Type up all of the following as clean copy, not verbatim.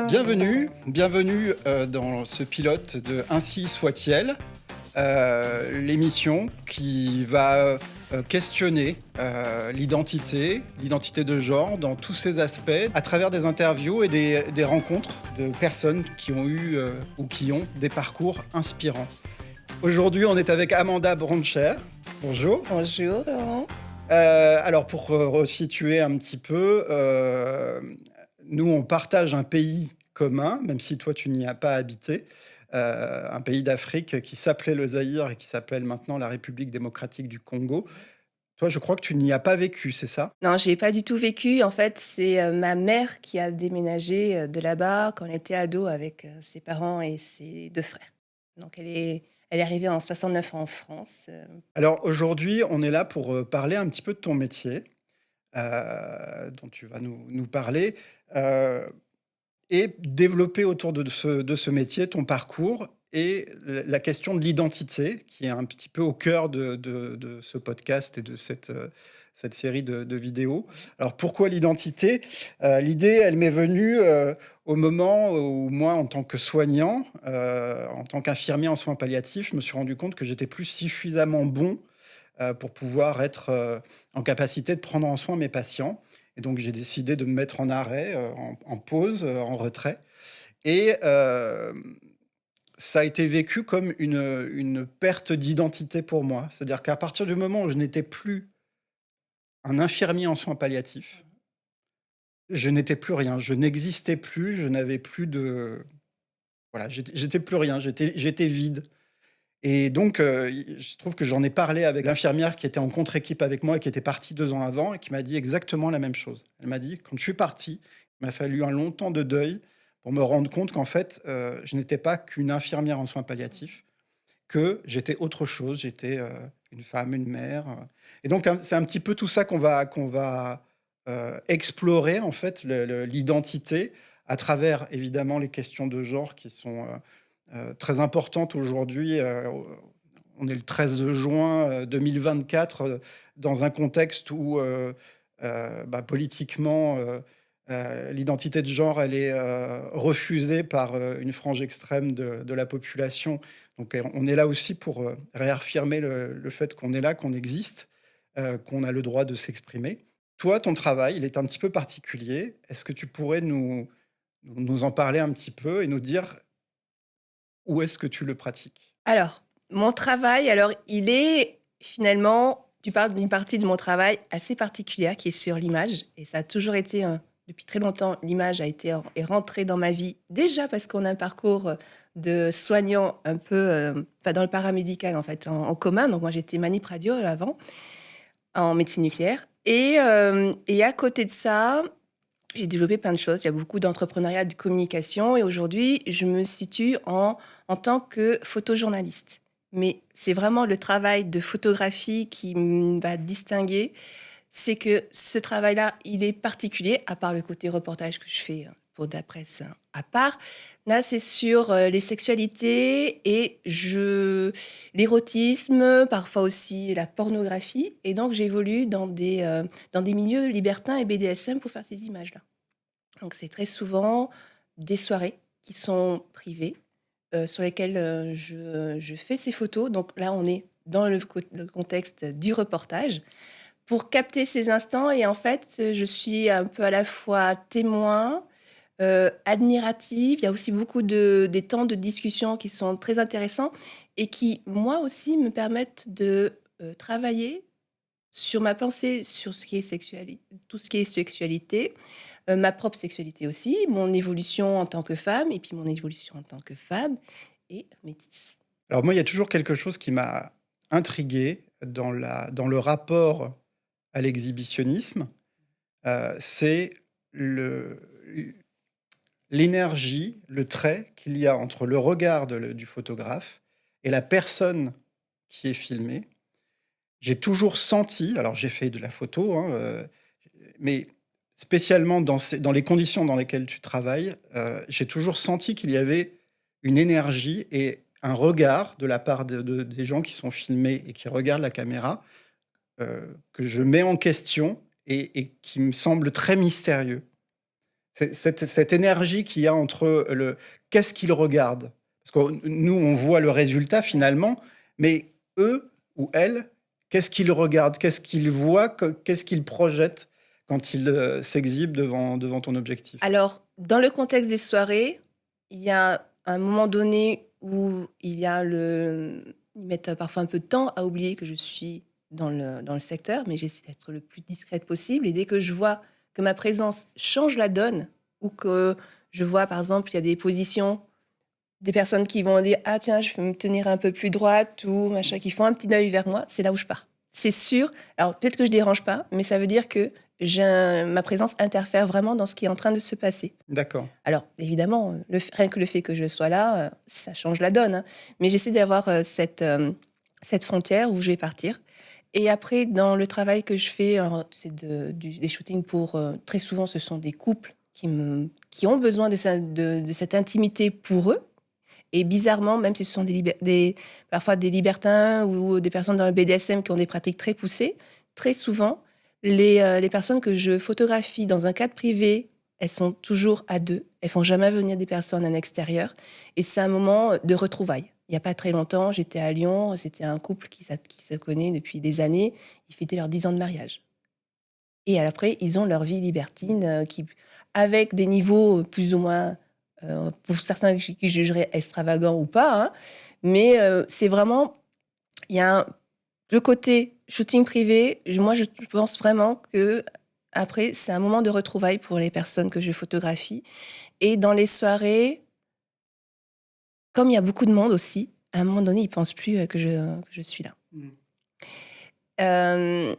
Bienvenue dans ce pilote de Ainsi soit-il, l'émission qui va questionner l'identité de genre dans tous ses aspects, à travers des interviews et des rencontres de personnes qui ont eu ou qui ont des parcours inspirants. Aujourd'hui, on est avec Amanda Broncher. Bonjour. Bonjour Laurent. Alors, pour resituer un petit peu, nous, on partage un pays commun, même si toi, tu n'y as pas habité, un pays d'Afrique qui s'appelait le Zaïre et qui s'appelle maintenant la République démocratique du Congo. Toi, je crois que tu n'y as pas vécu, c'est ça? Non, j'ai pas du tout vécu. En fait, c'est ma mère qui a déménagé de là-bas quand elle était ado avec ses parents et ses deux frères. Donc elle est arrivée en 69 en France. Alors, aujourd'hui, on est là pour parler un petit peu de ton métier, dont tu vas nous parler, et développer autour de ce métier ton parcours et la question de l'identité, qui est un petit peu au cœur de ce podcast et de cette série de vidéos. Alors pourquoi l'identité? L'idée, elle m'est venue au moment où moi, en tant que soignant, en tant qu'infirmier en soins palliatifs, je me suis rendu compte que j'étais plus suffisamment bon pour pouvoir être en capacité de prendre en soin mes patients. Et donc, j'ai décidé de me mettre en arrêt, en pause, en retrait. Et ça a été vécu comme une perte d'identité pour moi. C'est-à-dire qu'à partir du moment où je n'étais plus un infirmier en soins palliatifs, je n'étais plus rien. Je n'existais plus, je n'avais plus de... Voilà, j'étais plus rien, j'étais vide. Et donc, je trouve que j'en ai parlé avec l'infirmière qui était en contre-équipe avec moi et qui était partie 2 ans avant et qui m'a dit exactement la même chose. Elle m'a dit: «Quand je suis parti, il m'a fallu un long temps de deuil pour me rendre compte qu'en fait, je n'étais pas qu'une infirmière en soins palliatifs, que j'étais autre chose. J'étais, une femme, une mère», et donc c'est un petit peu tout ça qu'on va explorer en fait, l'identité à travers évidemment les questions de genre qui sont, très importante aujourd'hui. On est le 13 juin 2024, dans un contexte où politiquement, l'identité de genre, elle est refusée par une frange extrême de la population. Donc on est là aussi pour réaffirmer le fait qu'on est là, qu'on existe, qu'on a le droit de s'exprimer. Toi, ton travail, il est un petit peu particulier. Est-ce que tu pourrais nous en parler un petit peu et nous dire où est-ce que tu le pratiques? Alors, mon travail, il est finalement, tu parles d'une partie de mon travail assez particulière qui est sur l'image. Et ça a toujours été, depuis très longtemps, l'image est rentrée dans ma vie. Déjà parce qu'on a un parcours de soignant un peu, enfin dans le paramédical en fait, en commun. Donc moi j'étais manip radio avant, en médecine nucléaire. Et à côté de ça, j'ai développé plein de choses. Il y a beaucoup d'entrepreneuriat, de communication. Et aujourd'hui, je me situe en tant que photojournaliste. Mais c'est vraiment le travail de photographie qui va distinguer. C'est que ce travail-là, il est particulier, à part le côté reportage que je fais pour de la presse à part. Là, c'est sur les sexualités et l'érotisme, parfois aussi la pornographie. Et donc, j'évolue dans des milieux libertins et BDSM pour faire ces images-là. Donc, c'est très souvent des soirées qui sont privées, sur lesquelles je fais ces photos. Donc là, on est dans le contexte du reportage pour capter ces instants. Et en fait, je suis un peu à la fois témoin, admirative. Il y a aussi beaucoup des temps de discussion qui sont très intéressants et qui, moi aussi, me permettent de travailler sur ma pensée, sur ce qui est tout ce qui est sexualité, ma propre sexualité aussi, mon évolution en tant que femme et puis mon évolution en tant que femme et métisse. Alors moi, il y a toujours quelque chose qui m'a intrigué dans le rapport à l'exhibitionnisme, c'est le l'énergie, le trait qu'il y a entre le regard du photographe et la personne qui est filmée. J'ai toujours senti, alors j'ai fait de la photo, hein, mais spécialement dans les conditions dans lesquelles tu travailles, j'ai toujours senti qu'il y avait une énergie et un regard de la part des gens qui sont filmés et qui regardent la caméra, que je mets en question et qui me semble très mystérieux. C'est cette énergie qu'il y a entre le qu'est-ce qu'ils regardent? Parce que nous, on voit le résultat finalement, mais eux ou elles, qu'est-ce qu'ils regardent? Qu'est-ce qu'ils voient? Qu'est-ce qu'ils projettent quand ils s'exhibent devant ton objectif? Alors, dans le contexte des soirées, il y a un moment donné où ils mettent parfois un peu de temps à oublier que je suis dans le secteur, mais j'essaie d'être le plus discrète possible. Et dès que je vois que ma présence change la donne, ou que je vois, par exemple, il y a des positions, des personnes qui vont dire ah tiens, je vais me tenir un peu plus droite ou machin, qui font un petit œil vers moi, c'est là où je pars. C'est sûr. Alors peut-être que je dérange pas, mais ça veut dire que ma présence interfère vraiment dans ce qui est en train de se passer. D'accord. Alors évidemment, rien que le fait que je sois là, ça change la donne, hein. Mais j'essaie d'avoir cette frontière où je vais partir. Et après, dans le travail que je fais, alors, c'est des shootings pour... très souvent, ce sont des couples qui ont besoin de cette intimité pour eux. Et bizarrement, même si ce sont parfois des libertins ou des personnes dans le BDSM qui ont des pratiques très poussées, très souvent, les personnes que je photographie dans un cadre privé, elles sont toujours à deux. Elles font jamais venir des personnes en extérieur. Et c'est un moment de retrouvailles. Il n'y a pas très longtemps, j'étais à Lyon. C'était un couple qui se connaît depuis des années. Ils fêtaient leurs 10 ans de mariage. Et après, ils ont leur vie libertine avec des niveaux plus ou moins, pour certains qui jugeraient extravagants ou pas, hein. Mais c'est vraiment, il y a le côté shooting privé. Moi, je pense vraiment que après, c'est un moment de retrouvailles pour les personnes que je photographie. Et dans les soirées, comme il y a beaucoup de monde aussi, à un moment donné, ils ne pensent plus que je suis là. Mm. Euh,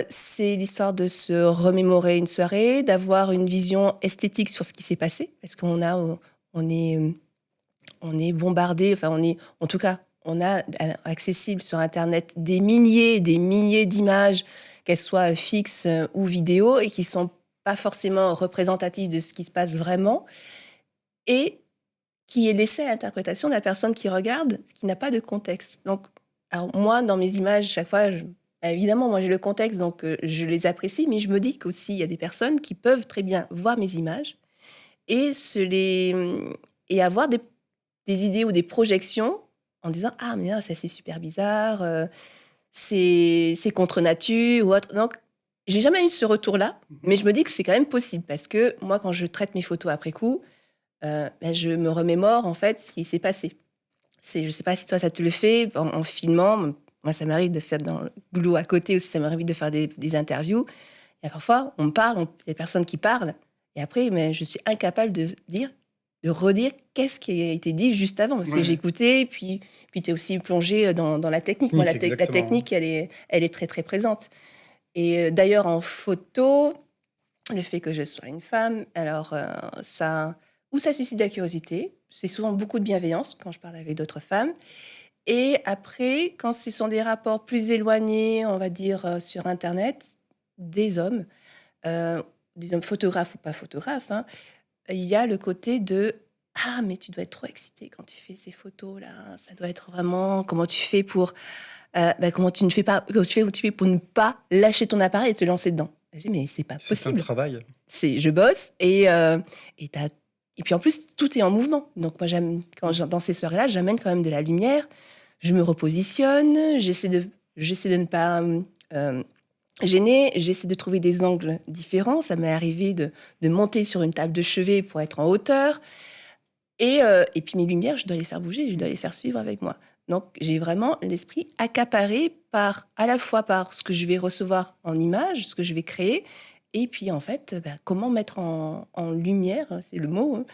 c'est l'histoire de se remémorer une soirée, d'avoir une vision esthétique sur ce qui s'est passé, parce on est bombardé, enfin en tout cas, on a accessible sur Internet des milliers d'images, qu'elles soient fixes ou vidéo, et qui sont pas forcément représentatives de ce qui se passe vraiment, et qui est laissé à l'interprétation de la personne qui regarde, qui n'a pas de contexte. Donc, alors moi, dans mes images, chaque fois, évidemment, moi j'ai le contexte, donc je les apprécie, mais je me dis qu'aussi, il y a des personnes qui peuvent très bien voir mes images et, et avoir des idées ou des projections en disant « Ah, mais là, ça c'est super bizarre, c'est contre nature » ou autre. Donc, j'ai jamais eu ce retour-là, mais je me dis que c'est quand même possible, parce que moi, quand je traite mes photos après coup, je me remémore en fait ce qui s'est passé. Je ne sais pas si toi ça te le fait en filmant. Moi, ça m'arrive de faire dans le boulot à côté aussi, ça m'arrive de faire des interviews. Et parfois, on me parle, il y a des personnes qui parlent, et après, mais je suis incapable de redire qu'est-ce qui a été dit juste avant, parce que j'ai écouté, puis tu es aussi plongé dans la technique. Moi, la technique, elle est très, très présente. Et d'ailleurs, en photo, le fait que je sois une femme, alors ça suscite de la curiosité. C'est souvent beaucoup de bienveillance quand je parle avec d'autres femmes. Et après, quand ce sont des rapports plus éloignés, on va dire sur Internet, des hommes photographes ou pas photographes, hein, il y a le côté de ah, mais tu dois être trop excitée quand tu fais ces photos-là. Ça doit être vraiment comment tu fais pour comment tu fais pour ne pas lâcher ton appareil et te lancer dedans. J'ai dit, mais c'est pas possible. C'est un travail. Je bosse et puis en plus, tout est en mouvement. Donc moi, dans ces soirées-là, j'amène quand même de la lumière. Je me repositionne, j'essaie de ne pas gêner, j'essaie de trouver des angles différents. Ça m'est arrivé de monter sur une table de chevet pour être en hauteur. Et puis mes lumières, je dois les faire bouger, je dois les faire suivre avec moi. Donc j'ai vraiment l'esprit accaparé à la fois par ce que je vais recevoir en image, ce que je vais créer, et puis en fait, comment mettre en lumière, c'est le mot,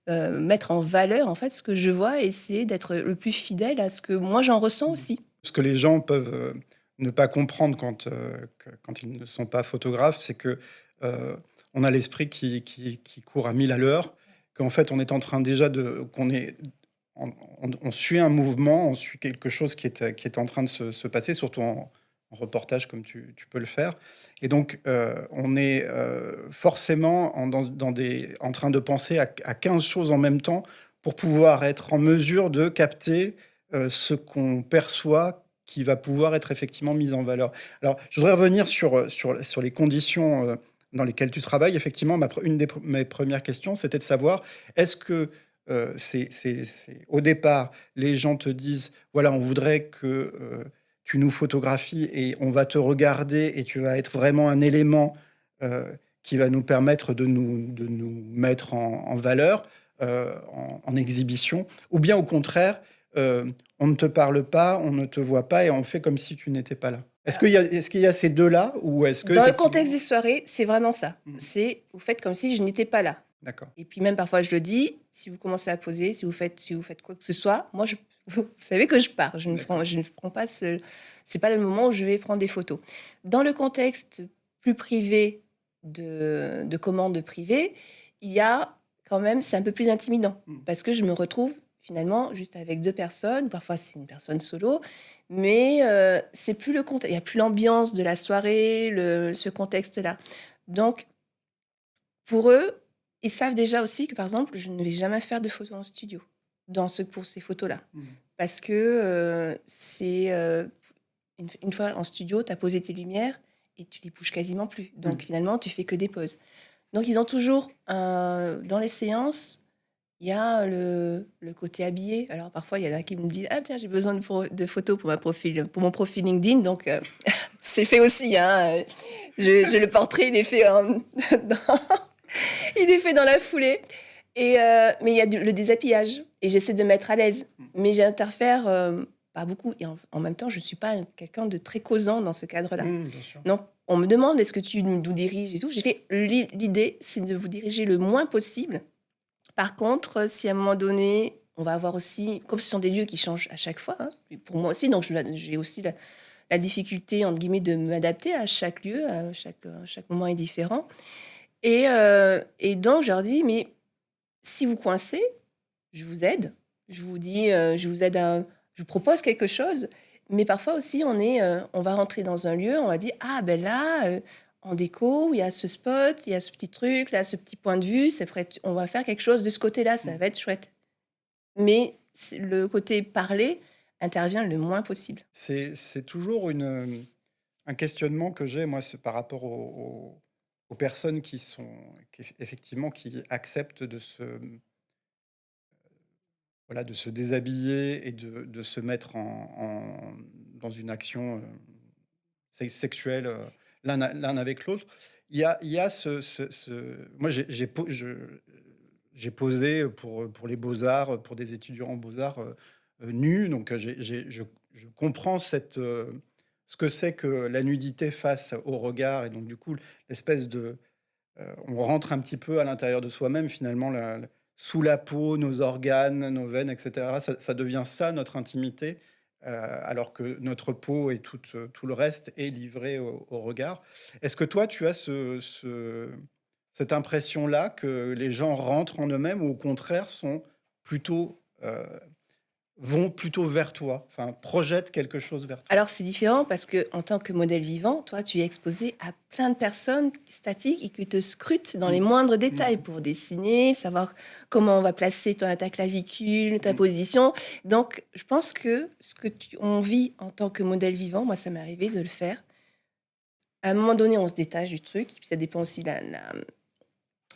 hein, mettre en valeur en fait ce que je vois et essayer d'être le plus fidèle à ce que moi j'en ressens aussi. Ce que les gens peuvent ne pas comprendre quand ils ne sont pas photographes, c'est que on a l'esprit qui court à 1000 à l'heure, qu'en fait on est en train déjà on suit un mouvement, on suit quelque chose qui est en train de se passer, surtout en reportage comme tu peux le faire. Et donc, on est forcément en train de penser à 15 choses en même temps pour pouvoir être en mesure de capter ce qu'on perçoit qui va pouvoir être effectivement mis en valeur. Alors, je voudrais revenir sur les conditions dans lesquels tu travailles, effectivement, une mes premières questions, c'était de savoir, est-ce que au départ, les gens te disent, voilà, on voudrait que tu nous photographies et on va te regarder et tu vas être vraiment un élément qui va nous permettre de nous mettre en valeur, en exhibition, ou bien au contraire, on ne te parle pas, on ne te voit pas et on fait comme si tu n'étais pas là. Est-ce qu'il y a ces deux-là ou est-ce que Dans le contexte effectivement... des soirées, c'est vraiment ça. Mhm. C'est vous faites comme si je n'étais pas là. D'accord. Et puis même parfois je le dis, si vous commencez à poser, si vous faites quoi que ce soit, moi vous savez que je pars. Je ne prends pas c'est pas le moment où je vais prendre des photos. Dans le contexte plus privé de commandes privées, il y a quand même, c'est un peu plus intimidant parce que je me retrouve finalement juste avec deux personnes. Parfois c'est une personne solo, mais c'est plus le contexte. Il y a plus l'ambiance de la soirée, ce contexte-là. Donc pour eux, ils savent déjà aussi que, par exemple, je ne vais jamais faire de photos en studio pour ces photos-là. Parce que une fois en studio, tu as posé tes lumières et tu les bouges quasiment plus. Donc finalement, tu fais que des poses. Donc ils ont toujours, dans les séances, il y a le côté habillé. Alors parfois, il y en a qui me disent « Ah tiens, j'ai besoin de photos pour mon profil LinkedIn. » Donc c'est fait aussi. Hein. Le portrait, il est fait il est fait dans la foulée. Mais il y a le déshabillage. Et j'essaie de mettre à l'aise. Mais j'interfère pas beaucoup. Et en même temps, je ne suis pas quelqu'un de très causant dans ce cadre-là. Bien sûr. Donc, on me demande, est-ce que tu nous diriges et tout. J'ai fait, l'idée, c'est de vous diriger le moins possible. Par contre, si à un moment donné, on va avoir aussi... Comme ce sont des lieux qui changent à chaque fois, hein, pour moi aussi, donc j'ai aussi la difficulté, entre guillemets, de m'adapter à chaque lieu. Chaque moment est différent. Et donc, je leur dis, mais si vous coincez, je vous aide. Je vous dis, je vous aide je vous propose quelque chose. Mais parfois aussi, on va rentrer dans un lieu, on va dire, ah ben là, en déco, il y a ce spot, il y a ce petit truc, là, ce petit point de vue, on va faire quelque chose de ce côté-là, ça va être chouette. Mais le côté parler intervient le moins possible. C'est toujours un questionnement que j'ai, moi, par rapport aux personnes effectivement, qui acceptent voilà, de se déshabiller et de se mettre dans une action sexuelle l'un avec l'autre. Il y a moi, j'ai posé pour les beaux-arts, pour des étudiants en beaux-arts nus, donc je comprends ce que c'est que la nudité face au regard, et donc du coup, l'espèce de... on rentre un petit peu à l'intérieur de soi-même, finalement, sous la peau, nos organes, nos veines, etc. Ça devient ça, notre intimité, alors que notre peau et tout le reste est livré au regard. Est-ce que toi, tu as cette impression-là que les gens rentrent en eux-mêmes ou au contraire plutôt, euh, vont plutôt vers toi, enfin, projettent quelque chose vers toi? Alors, c'est différent parce que en tant que modèle vivant, toi, tu es exposé à plein de personnes statiques et qui te scrutent dans les moindres détails pour dessiner, savoir comment on va placer ta clavicule, ta position. Donc, je pense que on vit en tant que modèle vivant, moi, ça m'est arrivé de le faire. À un moment donné, on se détache du truc. Et puis, ça dépend aussi de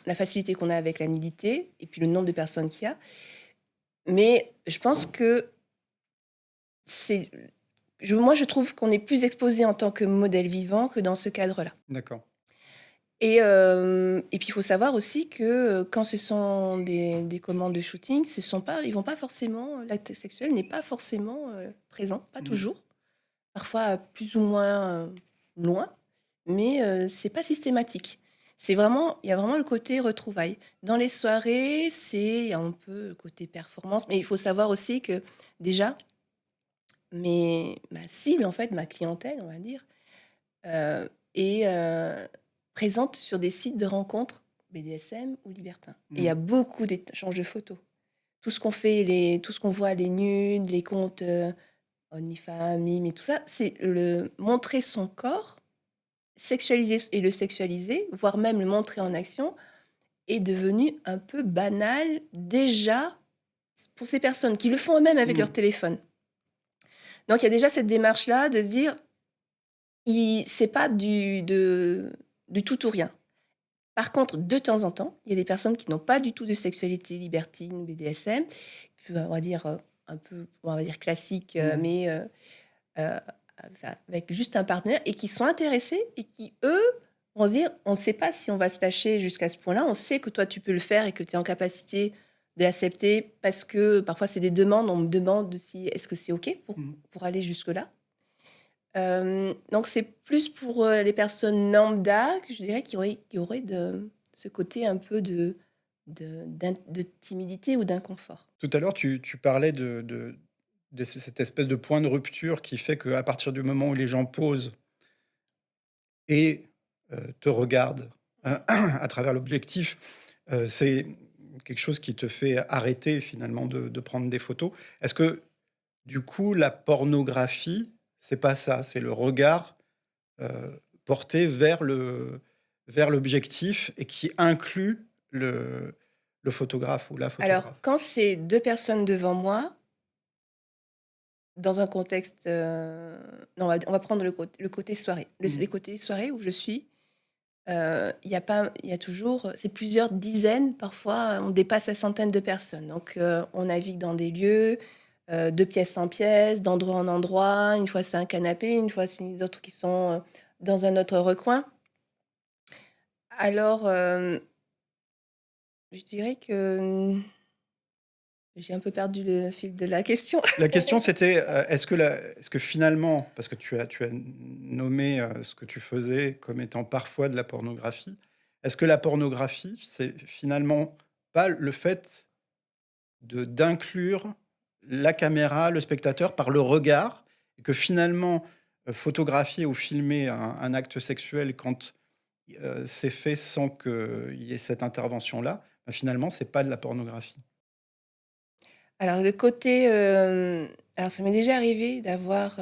la facilité qu'on a avec la nudité et puis le nombre de personnes qu'il y a. Mais je pense que moi, je trouve qu'on est plus exposé en tant que modèle vivant que dans ce cadre-là. D'accord. Et puis, il faut savoir aussi que quand ce sont des commandes de shooting, ils vont pas forcément, l'acte sexuel n'est pas forcément présent, pas toujours. Parfois plus ou moins loin, mais c'est pas systématique. Il y a vraiment le côté retrouvailles. Dans les soirées, il y a un peu le côté performance, mais il faut savoir aussi que déjà, ma cible, en fait, ma clientèle, on va dire, est présente sur des sites de rencontres BDSM ou libertins. Et il y a beaucoup d'échanges de photos. Tout ce qu'on fait, tout ce qu'on voit, les nudes, les comptes OnlyFans, Mime et tout ça, c'est le montrer son corps, sexualiser et le sexualiser, voire même le montrer en action, est devenu un peu banal déjà pour ces personnes qui le font eux-mêmes avec leur téléphone. Donc, il y a déjà cette démarche-là de se dire, c'est pas du tout ou rien. Par contre, de temps en temps, il y a des personnes qui n'ont pas du tout de sexualité libertine, BDSM, on va dire un peu, on va dire classique, mais euh, enfin, avec juste un partenaire et qui sont intéressés et qui, eux, vont se dire, on ne sait pas si on va se lâcher jusqu'à ce point-là, on sait que toi, tu peux le faire et que tu es en capacité de l'accepter parce que parfois, c'est des demandes, on me demande si est-ce que c'est OK pour aller jusque-là. Donc, c'est plus pour les personnes lambda, que je dirais, qui auraient ce côté un peu de timidité ou d'inconfort. Tout à l'heure, tu parlais de cette espèce de point de rupture qui fait qu'à partir du moment où les gens posent et te regardent à travers l'objectif, c'est quelque chose qui te fait arrêter finalement de prendre des photos. Est-ce que du coup, la pornographie, c'est pas ça, c'est le regard euh, porté vers l'objectif et qui inclut le photographe ou la Alors, photographe. quand c'est deux personnes devant moi, dans un contexte, non, on va prendre le côté soirée. Les côtés soirée où je suis, il y a pas, il y a toujours, c'est plusieurs dizaines, parfois on dépasse la centaine de personnes. Donc on navigue dans des lieux, de pièce en pièce, d'endroit en endroit. Une fois c'est un canapé, une fois c'est d'autres qui sont dans un autre recoin. Alors, je dirais que j'ai un peu perdu le fil de la question. La question, c'était, est-ce que finalement, parce que tu as nommé ce que tu faisais comme étant parfois de la pornographie, est-ce que la pornographie, c'est finalement pas le fait d'inclure la caméra, le spectateur par le regard, et que finalement, photographier ou filmer un acte sexuel quand c'est fait sans qu'il y ait cette intervention-là, ben finalement, c'est pas de la pornographie. Alors le côté, alors ça m'est déjà arrivé d'avoir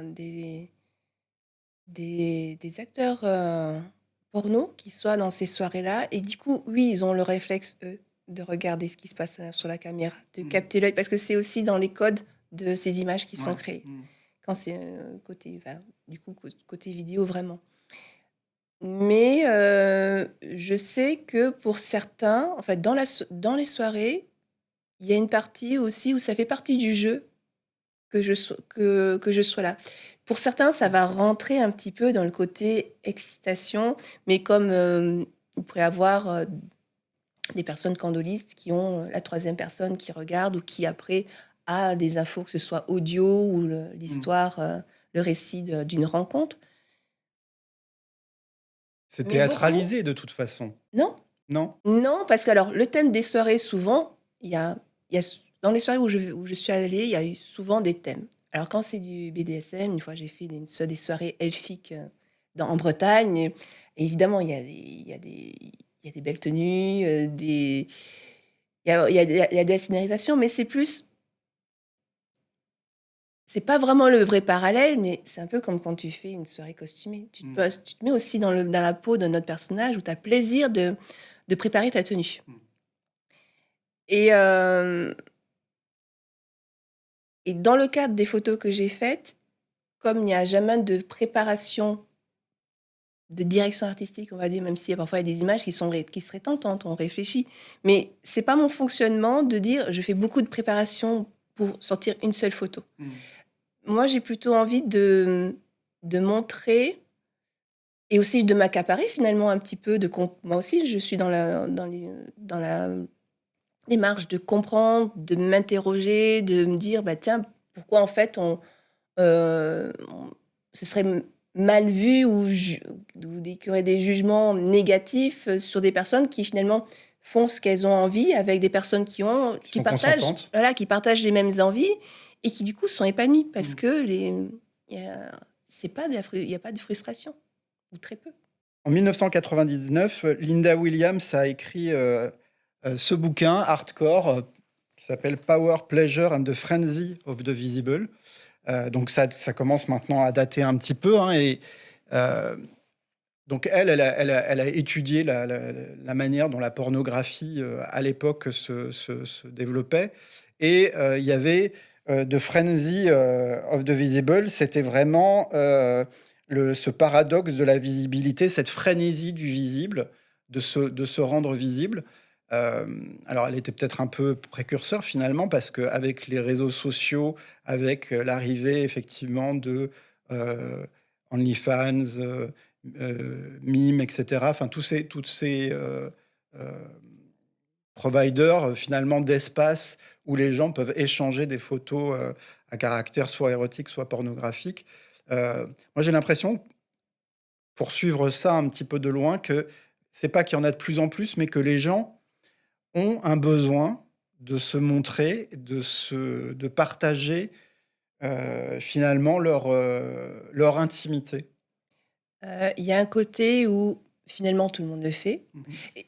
des acteurs porno qui soient dans ces soirées-là. Et du coup, oui, ils ont le réflexe, eux, de regarder ce qui se passe sur la caméra, de capter l'œil, parce que c'est aussi dans les codes de ces images qui sont Ouais. créées. Quand c'est côté, enfin, du coup, côté vidéo, vraiment. Mais je sais que pour certains, en fait, dans les soirées, il y a une partie aussi où ça fait partie du jeu que je sois là. Pour certains, ça va rentrer un petit peu dans le côté excitation, mais comme il pourrait y avoir des personnes candolistes qui ont la troisième personne qui regarde ou qui après a des infos, que ce soit audio ou l'histoire, le récit d'une rencontre. C'est Mais beaucoup, théâtralisé de toute façon, non. non? Non, parce que alors, le thème des soirées, souvent, dans les soirées où je suis allée, il y a eu souvent des thèmes. Alors, quand c'est du BDSM, une fois, j'ai fait des soirées elfiques en Bretagne. Et évidemment, il y a des belles tenues, il y a de la scénarisation, mais c'est pas vraiment le vrai parallèle, mais c'est un peu comme quand tu fais une soirée costumée. Tu te mets aussi dans la peau de notre personnage où tu as plaisir de préparer ta tenue. Et, euh, et dans le cadre des photos que j'ai faites, comme il n'y a jamais de préparation, de direction artistique, on va dire, même si parfois il y a des images qui seraient tentantes, on réfléchit. Mais c'est pas mon fonctionnement de dire je fais beaucoup de préparation pour sortir une seule photo. Moi, j'ai plutôt envie de montrer et aussi de m'accaparer finalement un petit peu moi aussi, je suis dans la démarche de comprendre, de m'interroger, de me dire, bah tiens, pourquoi en fait ce serait mal vu ou qu'il y aurait des jugements négatifs sur des personnes qui finalement font ce qu'elles ont envie avec des personnes Qui sont partagent, consentantes. voilà, qui partagent les mêmes envies et qui du coup sont épanouies parce que il y a, il y a pas de frustration ou très peu. En 1999, Linda Williams a écrit ce bouquin hardcore qui s'appelle Power, Pleasure and the Frenzy of the Visible. Donc ça commence maintenant à dater un petit peu. Hein, et donc elle a étudié la manière dont la pornographie à l'époque se développait. Et il y avait The Frenzy of the Visible, c'était vraiment ce paradoxe de la visibilité, cette frénésie du visible, de se rendre visible. Alors, elle était peut-être un peu précurseur finalement, parce qu'avec les réseaux sociaux, avec l'arrivée effectivement de euh, OnlyFans, Mime, etc., enfin, toutes ces euh, providers finalement d'espace où les gens peuvent échanger des photos à caractère soit érotique, soit pornographique. Moi, j'ai l'impression, pour suivre ça un petit peu de loin, que c'est pas qu'il y en a de plus en plus, mais que les gens ont un besoin de se montrer, de partager finalement leur intimité. Il y a un côté où finalement tout le monde le fait. Mhm. Et,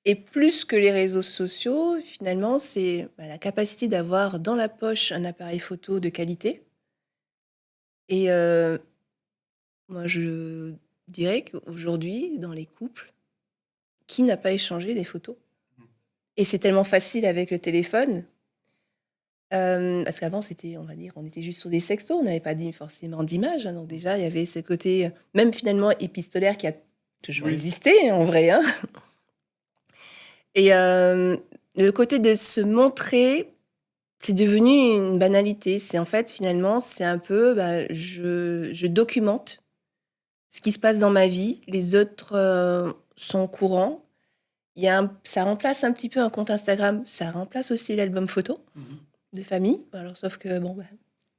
et plus que les réseaux sociaux, finalement, c'est la capacité d'avoir dans la poche un appareil photo de qualité. Et moi, je dirais qu'aujourd'hui, dans les couples, qui n'a pas échangé des photos? Et c'est tellement facile avec le téléphone. Parce qu'avant, c'était, on va dire, on était juste sur des sextos, on n'avait pas dit forcément d'image, hein. Donc déjà, il y avait ce côté, même finalement épistolaire, qui a toujours Oui. existé en vrai, hein. Et le côté de se montrer, c'est devenu une banalité. C'est en fait, finalement, c'est un peu, je documente ce qui se passe dans ma vie. Les autres sont au courant. Ça remplace un petit peu un compte Instagram. Ça remplace aussi l'album photo Mhm. de famille. Alors, sauf que, bon,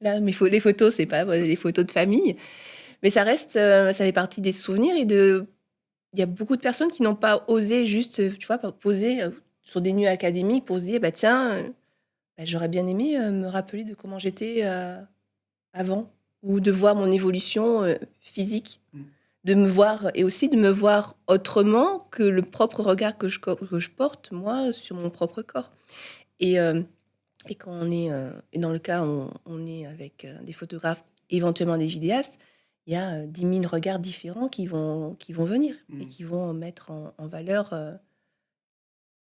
là, les photos, c'est pas les photos de famille. Mais ça reste, ça fait partie des souvenirs il y a beaucoup de personnes qui n'ont pas osé juste, tu vois, poser sur des nuits académiques pour se dire, bah tiens, j'aurais bien aimé me rappeler de comment j'étais avant, ou de voir mon évolution physique, Mm. de me voir, et aussi de me voir autrement que le propre regard que je porte, moi, sur mon propre corps. Et, euh, et quand on est, et dans le cas où on est avec des photographes, éventuellement des vidéastes, il y a 10 000 regards différents qui vont venir et Mm. qui vont mettre en valeur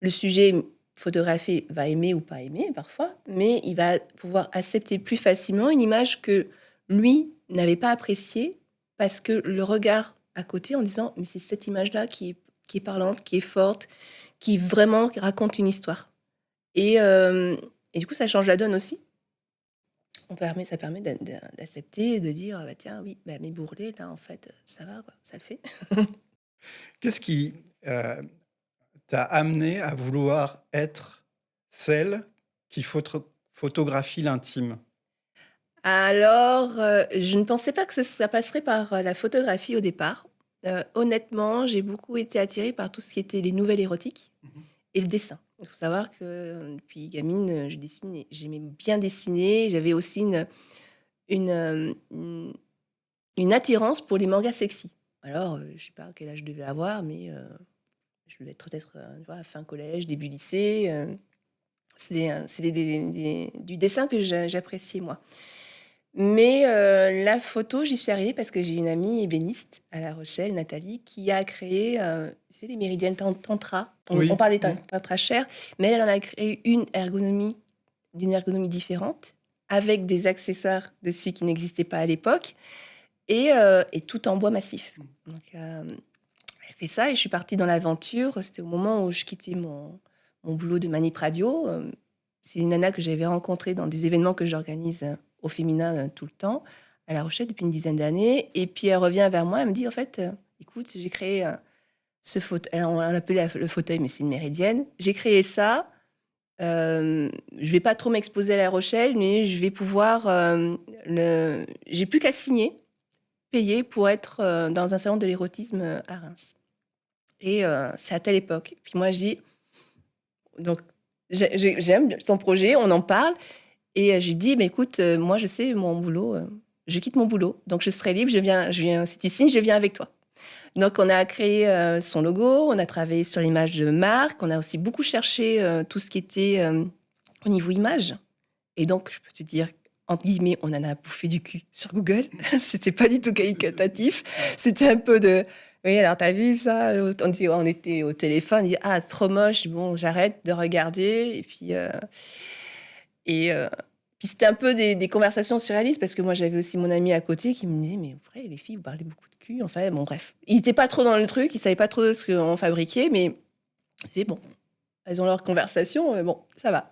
le sujet photographié, va aimer ou pas aimer parfois, mais il va pouvoir accepter plus facilement une image que lui n'avait pas appréciée parce que le regard à côté en disant mais c'est cette image-là qui est parlante, qui est forte, qui vraiment raconte une histoire. Et, euh, et du coup, ça change la donne aussi. Ça permet d'accepter et de dire bah, tiens, oui, mes bourrelets, là, en fait, ça va, quoi, ça le fait. Qu'est-ce qui t'a amené à vouloir être celle qui photographie l'intime? Alors, je ne pensais pas que ça passerait par la photographie au départ. Honnêtement, j'ai beaucoup été attirée par tout ce qui était les nouvelles érotiques Mhm. et le dessin. Il faut savoir que depuis gamine, je dessine et j'aimais bien dessiner. J'avais aussi une, euh, une, une attirance pour les mangas sexy. Alors, je ne sais pas quel âge je devais avoir, mais je devais être peut-être tu vois, fin collège, début lycée. C'est du dessin que j'appréciais, moi. Mais la photo, j'y suis arrivée parce que j'ai une amie ébéniste à La Rochelle, Nathalie, qui a créé, tu sais, les méridiennes tantra. On Oui. parle des Mm. tantra chers, mais elle en a créé d'une ergonomie différente, avec des accessoires dessus qui n'existaient pas à l'époque, et tout en bois massif. Donc, elle fait ça et je suis partie dans l'aventure. C'était au moment où je quittais mon boulot de manip radio. C'est une nana que j'avais rencontrée dans des événements que j'organise au féminin tout le temps, à La Rochelle depuis une dizaine d'années. Et puis elle revient vers moi, elle me dit en fait, écoute, j'ai créé ce fauteuil, on l'appelait le fauteuil, mais c'est une méridienne. J'ai créé ça. Je vais pas trop m'exposer à La Rochelle, mais je vais pouvoir. J'ai plus qu'à signer, payer pour être dans un salon de l'érotisme à Reims. Et c'est à telle époque. Puis moi, je dis, donc j'aime son projet, on en parle. Et j'ai dit, mais écoute, moi, je sais mon boulot, je quitte mon boulot. Donc, je serai libre, je viens, si tu signes, je viens avec toi. Donc, on a créé son logo, on a travaillé sur l'image de marque, on a aussi beaucoup cherché tout ce qui était au niveau image. Et donc, je peux te dire, entre guillemets, on en a bouffé du cul sur Google. C'était pas du tout qualitatif. C'était un peu de, oui, alors t'as vu ça? On était au téléphone, on dit, ah, trop moche. Bon, j'arrête de regarder. Et puis Puis c'était un peu des conversations surréalistes parce que moi, j'avais aussi mon ami à côté qui me disait, mais vrai, les filles, vous parlez beaucoup de cul. Enfin, bon, bref. Il n'était pas trop dans le truc, il savait pas trop ce qu'on fabriquait, mais c'est bon, elles ont leur conversation, bon, ça va.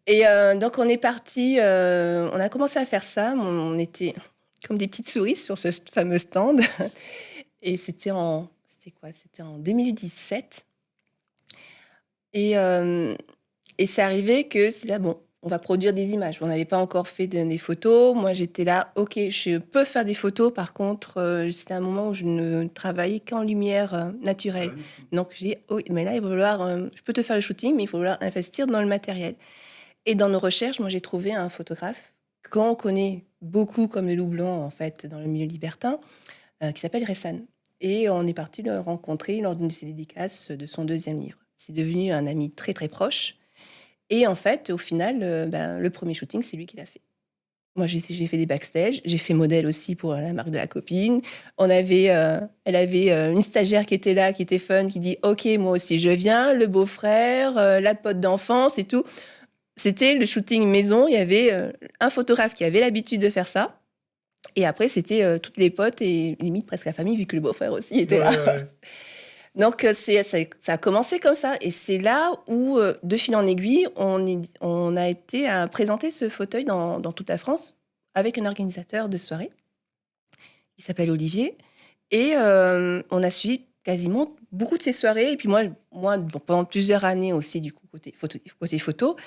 Et donc, on est parti, on a commencé à faire ça. On était comme des petites souris sur ce fameux stand. Et c'était en 2017. Et c'est arrivé que c'est là, bon, on va produire des images. On n'avait pas encore fait des photos. Moi, j'étais là, ok, je peux faire des photos. Par contre, c'était un moment où je ne travaillais qu'en lumière naturelle. Donc, j'ai dit, oh, mais là, il va falloir, je peux te faire le shooting, mais il faut falloir investir dans le matériel. Et dans nos recherches, moi, j'ai trouvé un photographe qu'on connaît beaucoup comme le loup blanc, en fait, dans le milieu libertin, qui s'appelle Ressan. Et on est parti le rencontrer lors d'une de ses dédicaces de son 2e livre. C'est devenu un ami très, très proche. Et en fait, au final, le premier shooting, c'est lui qui l'a fait. Moi, j'ai fait des backstage. J'ai fait modèle aussi pour la marque de la copine. Elle avait une stagiaire qui était là, qui était fun, qui dit « Ok, moi aussi, je viens. » Le beau-frère, la pote d'enfance et tout. C'était le shooting maison. Il y avait un photographe qui avait l'habitude de faire ça. Et après, c'était toutes les potes et limite presque la famille, vu que le beau-frère aussi était là. Ouais. Donc, ça a commencé comme ça. Et c'est là où, de fil en aiguille, on a été à présenter ce fauteuil dans toute la France avec un organisateur de soirée. Il s'appelle Olivier. Et on a suivi quasiment beaucoup de ces soirées. Et puis moi pendant plusieurs années aussi, du coup, côté photo.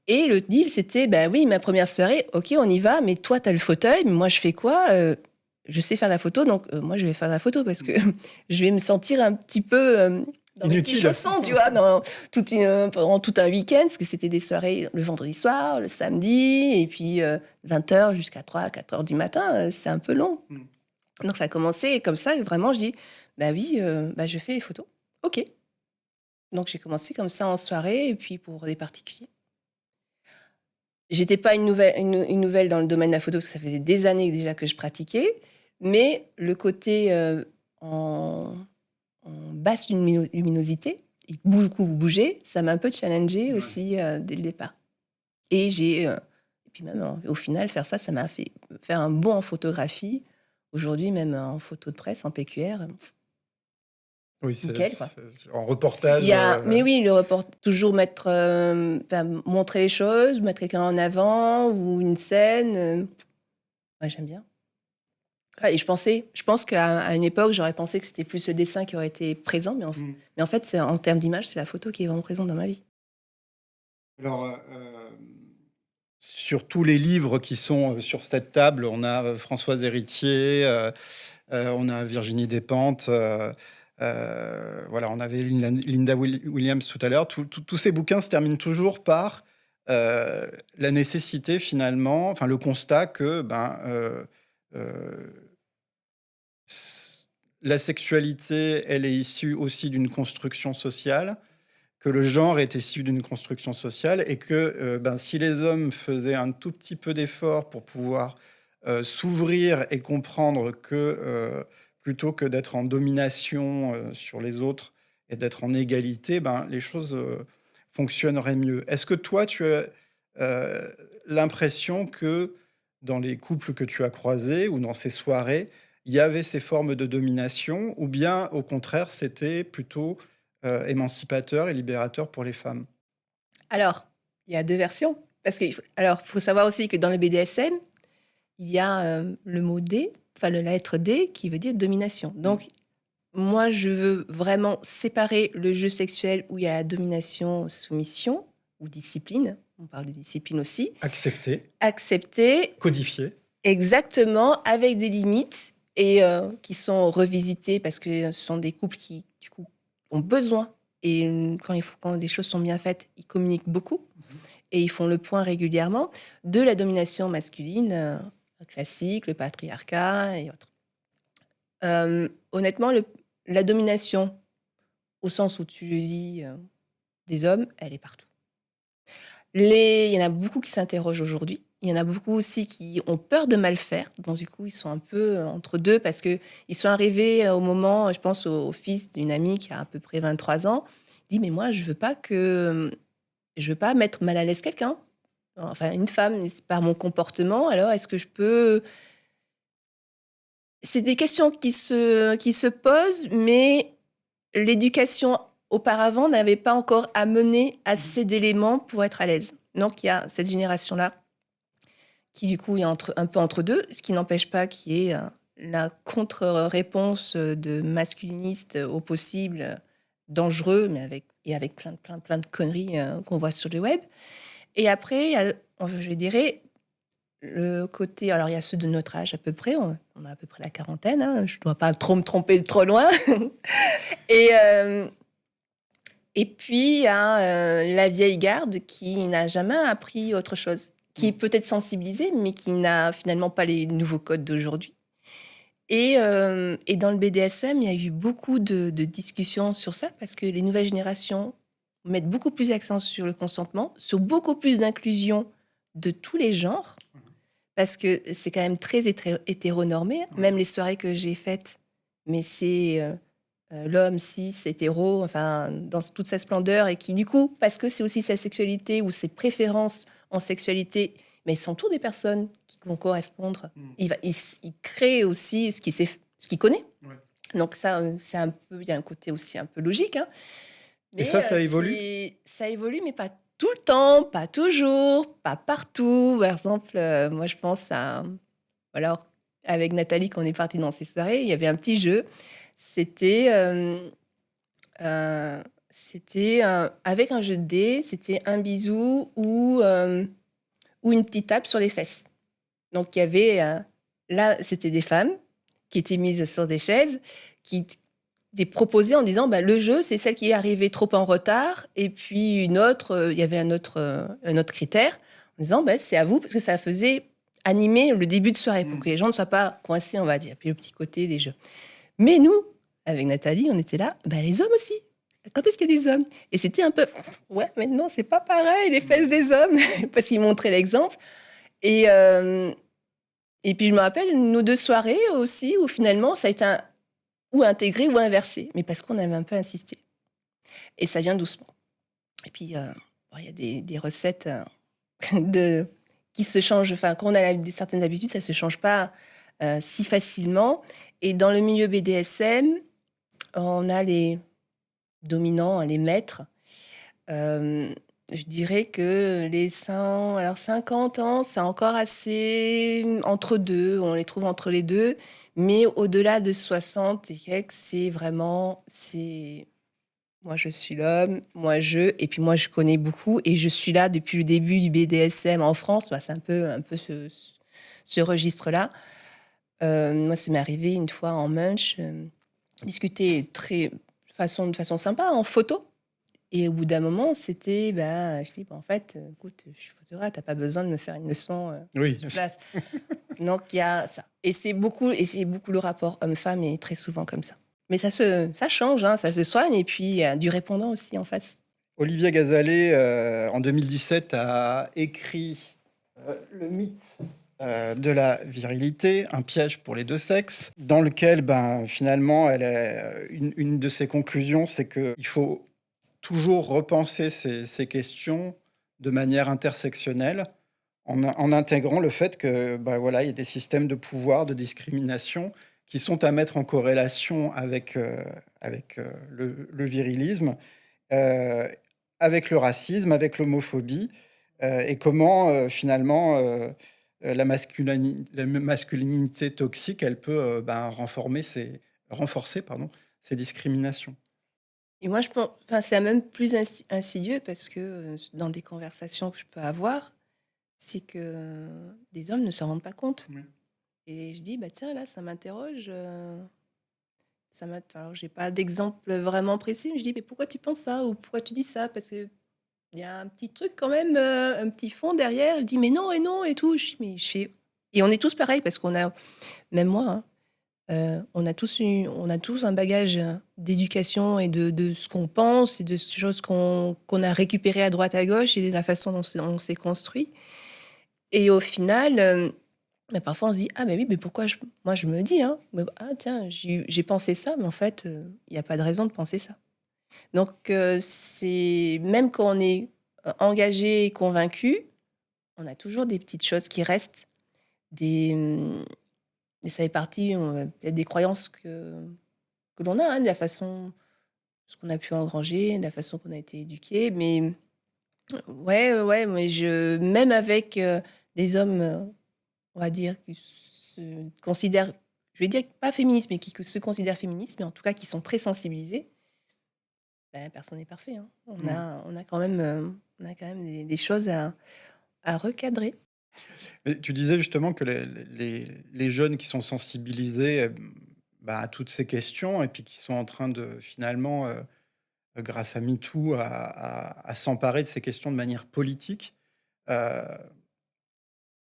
Et le deal, c'était, oui, ma première soirée, ok, on y va, mais toi, t'as le fauteuil, mais moi, je fais quoi je sais faire la photo, donc moi, je vais faire la photo parce que je vais me sentir un petit peu dans mes petits chaussons, tu vois, pendant tout un week-end, parce que c'était des soirées le vendredi soir, le samedi, et puis 20h jusqu'à 3-4h du matin, c'est un peu long. Donc, ça a commencé comme ça, et vraiment, je dis, oui, je fais les photos. Ok. Donc, j'ai commencé comme ça en soirée, et puis pour des particuliers. J'étais pas une nouvelle dans le domaine de la photo, parce que ça faisait des années déjà que je pratiquais, mais le côté en basse luminosité, et beaucoup bouger, ça m'a un peu challengée aussi dès le départ. Et puis même au final, faire ça m'a fait faire un bond en photographie. Aujourd'hui, même en photo de presse, en PQR, Oui, nickel, quoi. En reportage. Mais oui, le toujours montrer les choses, mettre quelqu'un en avant ou une scène. Ouais, j'aime bien. Et je pense qu'à une époque, j'aurais pensé que c'était plus le dessin qui aurait été présent, mais en fait, en termes d'image, c'est la photo qui est vraiment présente dans ma vie. Alors, sur tous les livres qui sont sur cette table, on a Françoise Héritier, on a Virginie Despentes, voilà, on avait Linda Williams tout à l'heure. Tous ces bouquins se terminent toujours par la nécessité finalement, enfin le constat que la sexualité, elle est issue aussi d'une construction sociale, que le genre est issu d'une construction sociale et que si les hommes faisaient un tout petit peu d'effort pour pouvoir s'ouvrir et comprendre que plutôt que d'être en domination sur les autres et d'être en égalité, les choses fonctionneraient mieux. Est-ce que toi, tu as l'impression que dans les couples que tu as croisés ou dans ces soirées, il y avait ces formes de domination ou bien au contraire, c'était plutôt émancipateur et libérateur pour les femmes? Alors, il y a 2 versions. Parce qu'il faut savoir aussi que dans le BDSM, il y a le mot D, enfin la lettre D, qui veut dire domination. Donc, moi, je veux vraiment séparer le jeu sexuel où il y a la domination, soumission ou discipline. On parle de discipline aussi. Accepter. Codifier. Exactement, avec des limites et qui sont revisitées parce que ce sont des couples qui, du coup, ont besoin. Et quand les choses sont bien faites, ils communiquent beaucoup et ils font le point régulièrement de la domination masculine classique, le patriarcat et autres. Honnêtement, la domination, au sens où tu le dis, des hommes, elle est partout. Il y en a beaucoup qui s'interrogent aujourd'hui. Il y en a beaucoup aussi qui ont peur de mal faire. Donc, du coup, ils sont un peu entre deux parce qu'ils sont arrivés au moment, je pense au fils d'une amie qui a à peu près 23 ans. Il dit, mais moi, je veux pas mettre mal à l'aise quelqu'un. enfin une femme, par mon comportement, alors est-ce que je peux... C'est des questions qui se posent, mais l'éducation auparavant n'avait pas encore amené assez d'éléments pour être à l'aise. Donc il y a cette génération-là qui du coup est un peu entre deux, ce qui n'empêche pas qu'il y ait la contre-réponse de masculiniste au possible, dangereux, mais avec plein de conneries qu'on voit sur le web. Et après, il y a, je dirais, le côté... Alors, il y a ceux de notre âge à peu près, on a à peu près la quarantaine, hein, je ne dois pas trop me tromper trop loin. Et, et puis, il y a la vieille garde qui n'a jamais appris autre chose, qui peut être sensibilisée, mais qui n'a finalement pas les nouveaux codes d'aujourd'hui. Et dans le BDSM, il y a eu beaucoup de discussions sur ça, parce que les nouvelles générations mettent beaucoup plus l'accent sur le consentement, sur beaucoup plus d'inclusion de tous les genres, parce que c'est quand même très hétéronormé. Même les soirées que j'ai faites, mais c'est l'homme cis, hétéro, enfin, dans toute sa splendeur, et qui, du coup, parce que c'est aussi sa sexualité ou ses préférences en sexualité, mais c'est autour des personnes qui vont correspondre. Il crée aussi ce qu'il connaît. Ouais. Donc ça, c'est un peu, il y a un côté aussi un peu logique, hein. Et Mais ça évolue? ça évolue, mais pas tout le temps, pas toujours, pas partout. Par exemple, moi, je pense à... Voilà, avec Nathalie, quand on est parti dans ces soirées, il y avait un petit jeu. C'était avec un jeu de dés, c'était un bisou ou une petite tape sur les fesses. Donc, il y avait... là, c'était des femmes qui étaient mises sur des chaises, qui des proposés en disant le jeu, c'est celle qui est arrivée trop en retard. Et puis une autre, il y avait un autre critère en disant c'est à vous, parce que ça faisait animer le début de soirée pour que les gens ne soient pas coincés, on va dire. Puis le petit côté des jeux. Mais nous, avec Nathalie, on était là, les hommes aussi. Quand est-ce qu'il y a des hommes? Et c'était un peu, ouais, mais non, c'est pas pareil, les fesses des hommes, parce qu'ils montraient l'exemple. Et puis je me rappelle nos 2 soirées aussi, où finalement, ça a été ou intégré ou inversé, mais parce qu'on avait un peu insisté. Et ça vient doucement. Et puis, il y a des recettes qui se changent. Enfin, quand on a certaines habitudes, ça ne se change pas si facilement. Et dans le milieu BDSM, on a les dominants, les maîtres. Je dirais que les 50 ans, c'est encore assez entre deux. On les trouve entre les deux. Mais au-delà de 60 et quelques, c'est vraiment... Moi, je suis l'homme, et puis moi, je connais beaucoup, et je suis là depuis le début du BDSM en France. C'est un peu ce registre-là. Moi, ça m'est arrivé une fois en Munch, discuter de façon sympa, en photo. Et au bout d'un moment, c'était, je dis, en fait, écoute, je suis photographe, t'as pas besoin de me faire une leçon Oui. sur place. Donc, il y a ça. Et c'est beaucoup le rapport homme-femme est très souvent comme ça. Mais ça change, hein, ça se soigne, et puis il y a du répondant aussi en face. Olivier Gazalet, en 2017, a écrit Le mythe de la virilité, un piège pour les deux sexes, dans lequel, finalement, une de ses conclusions, c'est qu'il faut toujours repenser ces questions de manière intersectionnelle, en intégrant le fait que, voilà, il y a des systèmes de pouvoir, de discrimination qui sont à mettre en corrélation avec le virilisme, euh, avec le racisme, avec l'homophobie, et comment finalement la masculinité toxique, elle peut renforcer ces discriminations. Et moi, je pense, enfin, c'est même plus insidieux, parce que dans des conversations que je peux avoir, c'est que des hommes ne s'en rendent pas compte. Oui. Et je dis, tiens, là, ça m'interroge. Alors, j'ai pas d'exemple vraiment précis, mais je dis, mais pourquoi tu penses ça? Ou pourquoi tu dis ça? Parce que il y a un petit truc quand même, un petit fond derrière. Je dis, mais non, et tout. Et on est tous pareils, parce qu'on a, même moi, hein, on a tous un bagage d'éducation et de ce qu'on pense, et de choses qu'on a récupérées à droite à gauche, et de la façon dont on s'est construit. Et au final, parfois on se dit, ah mais oui, mais pourquoi moi je me dis, hein, tiens, j'ai pensé ça, mais en fait, il n'y a pas de raison de penser ça. Donc c'est même quand on est engagé et convaincu, on a toujours des petites choses qui restent, des, et ça fait partie peut-être des croyances que l'on a, hein, de la façon, ce qu'on a pu engranger, de la façon qu'on a été éduqué. Mais ouais, ouais, mais même avec des hommes, on va dire, qui se considèrent, je vais dire pas féministes, mais qui se considèrent féministes, mais en tout cas qui sont très sensibilisés, ben, personne n'est parfait, hein. Mmh. On a quand même des choses à recadrer. Mais tu disais justement que les jeunes qui sont sensibilisés, bah, à toutes ces questions et puis qui sont en train de finalement, grâce à MeToo, à s'emparer de ces questions de manière politique. Heu,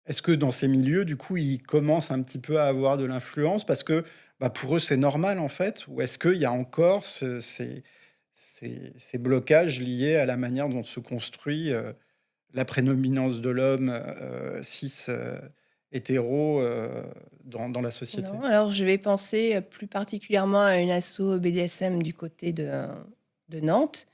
Est-ce que dans ces milieux, du coup, ils commencent un petit peu à avoir de l'influence parce que, bah, pour eux, c'est normal, en fait? Ou est-ce qu'il y a encore ces blocages liés à la manière dont se construit, la prédominance de l'homme, cis, hétéro, dans la société? Non, alors je vais penser plus particulièrement à une asso BDSM du côté de Nantes,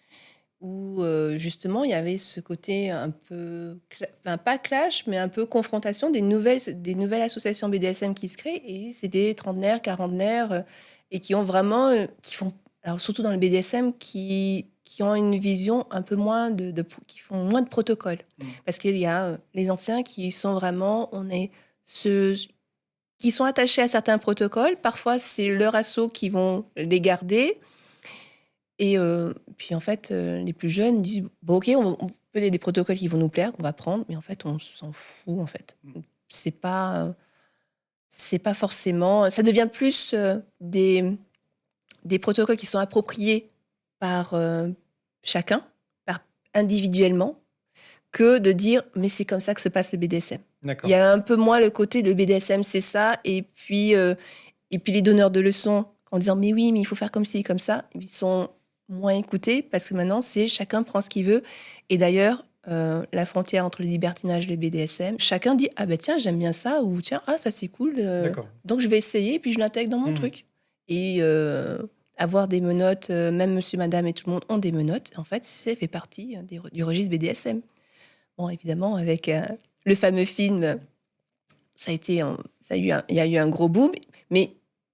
où justement il y avait ce côté un peu, enfin pas clash, mais un peu confrontation des nouvelles associations BDSM qui se créent, et c'est des trentenaires, quarantenaires, et qui ont vraiment, qui font, alors surtout dans le BDSM, qui ont une vision un peu moins qui font moins de protocoles. Mmh. Parce qu'il y a les anciens qui sont vraiment, ce, qui sont attachés à certains protocoles. Parfois, c'est leur asso qui vont les garder. Et puis, en fait, les plus jeunes disent, bon, OK, on peut des protocoles qui vont nous plaire, qu'on va prendre, mais en fait, on s'en fout, en fait. Mmh. C'est pas forcément... Ça devient plus des protocoles qui sont appropriés par chacun, individuellement, que de dire, mais c'est comme ça que se passe le BDSM. Il y D'accord. a un peu moins le côté de BDSM, c'est ça, et puis les donneurs de leçons en disant, mais oui, mais il faut faire comme ci, comme ça, ils sont moins écoutés parce que maintenant, c'est chacun prend ce qu'il veut. Et d'ailleurs, la frontière entre le libertinage et le BDSM, chacun dit, ah ben tiens, j'aime bien ça, ou tiens, ah ça c'est cool, D'accord. donc je vais essayer, puis je l'intègre dans mon Mmh. truc. Et avoir des menottes, même monsieur, madame et tout le monde ont des menottes, en fait, ça fait partie du registre BDSM. Bon, évidemment, avec le fameux film, il y a eu un gros boom. Mais